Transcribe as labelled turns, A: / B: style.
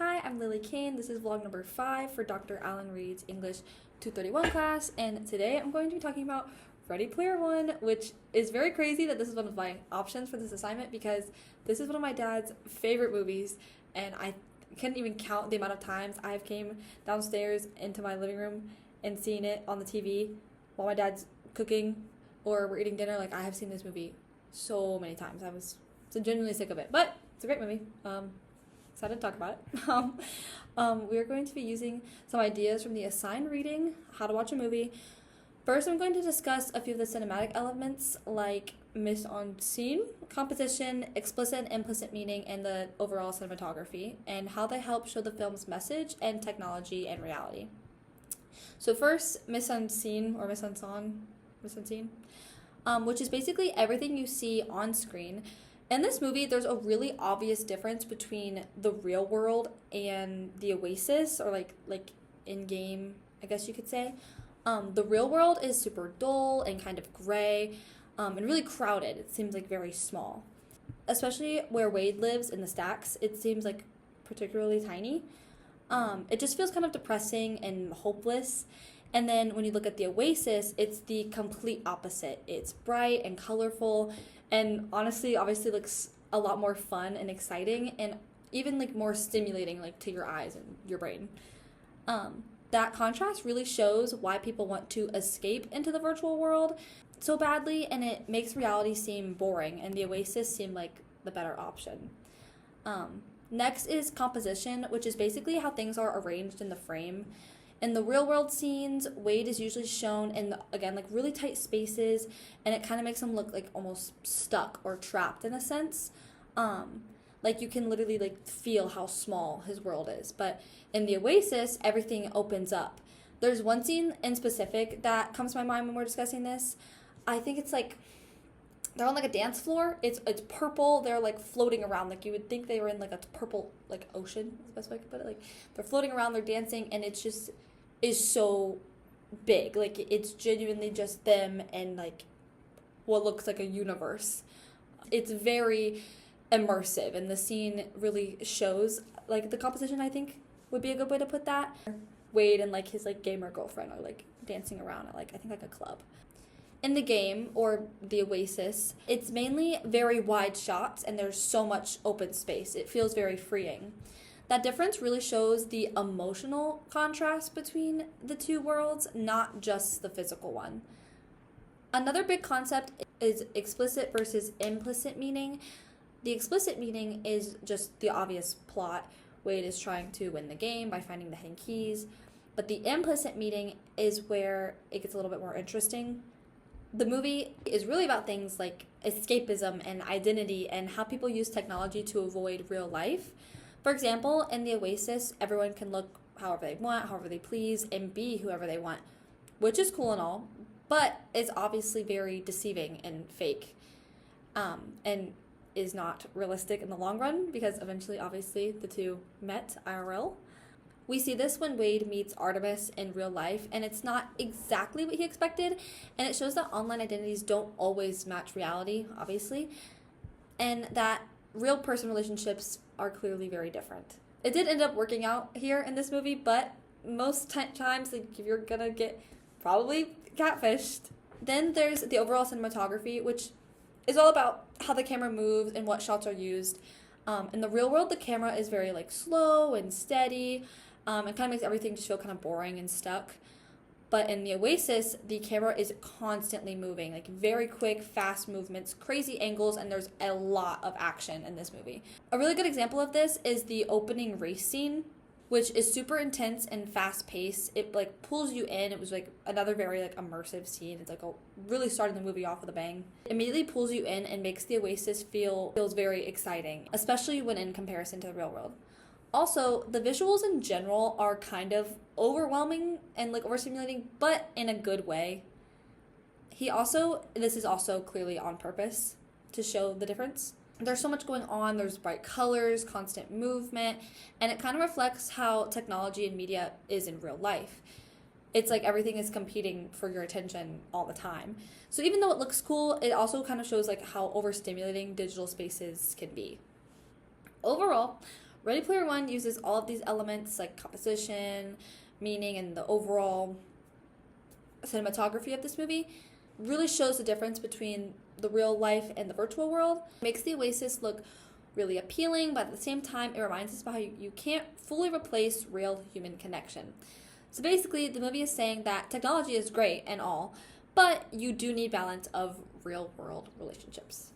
A: Hi, I'm Lily Kane. This is vlog number 5 for Dr. Alan Reed's English 231 class, and today I'm going to be talking about Ready Player One, which is very crazy that this is one of my options for this assignment because this is one of my dad's favorite movies, and I couldn't even count the amount of times I've came downstairs into my living room and seen it on the TV while my dad's cooking or we're eating dinner. Like, I have seen this movie so many times. I was so genuinely sick of it, but it's a great movie. Excited to talk about it. We are going to be using some ideas from the assigned reading, how to watch a movie. First, I'm going to discuss a few of the cinematic elements like mise en scene, composition, explicit and implicit meaning, and the overall cinematography, and how they help show the film's message and technology and reality. So first, mise en scene, or mise en scene, which is basically everything you see on screen. In this movie, there's a really obvious difference between the real world and the Oasis, or like in-game, I guess you could say. The real world is super dull and kind of gray, and really crowded. It seems like very small. Especially where Wade lives in the stacks, it seems like particularly tiny. It just feels kind of depressing and hopeless. And then when you look at the Oasis, it's the complete opposite. It's bright and colorful, and honestly, obviously looks a lot more fun and exciting, and even like more stimulating, like to your eyes and your brain. That contrast really shows why people want to escape into the virtual world so badly, and it makes reality seem boring, and the Oasis seem like the better option. Next is composition, which is basically how things are arranged in the frame. In the real world scenes, Wade is usually shown in, again, like really tight spaces, and it kind of makes him look like almost stuck or trapped in a sense. Like you can literally like feel how small his world is. But in the Oasis, everything opens up. There's one scene in specific that comes to my mind when we're discussing this. I think it's like they're on like a dance floor. It's purple. They're like floating around. Like you would think they were in like a purple like ocean. Is the best way I could put it. Like they're floating around. They're dancing, and it's just is so big. Like it's genuinely just them and like what looks like a universe. It's very immersive, and the scene really shows like the composition, I think, would be a good way to put that. Wade and like his like gamer girlfriend are like dancing around at like I think like a club. In the game, or the Oasis, it's mainly very wide shots and there's so much open space. It feels very freeing. That difference really shows the emotional contrast between the two worlds, not just the physical one. Another big concept is explicit versus implicit meaning. The explicit meaning is just the obvious plot. Wade is trying to win the game by finding the hidden keys. But the implicit meaning is where it gets a little bit more interesting. The movie is really about things like escapism and identity and how people use technology to avoid real life. For example, in the Oasis, everyone can look however they want, however they please, and be whoever they want, which is cool and all, but it's obviously very deceiving and fake, and is not realistic in the long run because eventually, obviously, the two met IRL. We see this when Wade meets Artemis in real life, and it's not exactly what he expected, and it shows that online identities don't always match reality, obviously, and that real person relationships are clearly very different. It did end up working out here in this movie, but most times like, you're gonna get probably catfished. Then there's the overall cinematography, which is all about how the camera moves and what shots are used. In the real world, the camera is very like slow and steady. It kind of makes everything just feel kind of boring and stuck. But in the Oasis, the camera is constantly moving, like very quick, fast movements, crazy angles, and there's a lot of action in this movie. A really good example of this is the opening race scene, which is super intense and fast-paced. It like pulls you in. It was like another very like immersive scene. It's like really starting the movie off with a bang. It immediately pulls you in and makes the Oasis feels very exciting, especially when in comparison to the real world. Also, the visuals in general are kind of overwhelming and like overstimulating, but in a good way. This is also clearly on purpose to show the difference. There's so much going on. There's bright colors, constant movement, and it kind of reflects how technology and media is in real life. It's like everything is competing for your attention all the time. So even though it looks cool, it also kind of shows like how overstimulating digital spaces can be. Overall, Ready Player One uses all of these elements like composition, meaning, and the overall cinematography of this movie. Really shows the difference between the real life and the virtual world. It makes the Oasis look really appealing, but at the same time, it reminds us about how you can't fully replace real human connection. So basically, the movie is saying that technology is great and all, but you do need balance of real world relationships.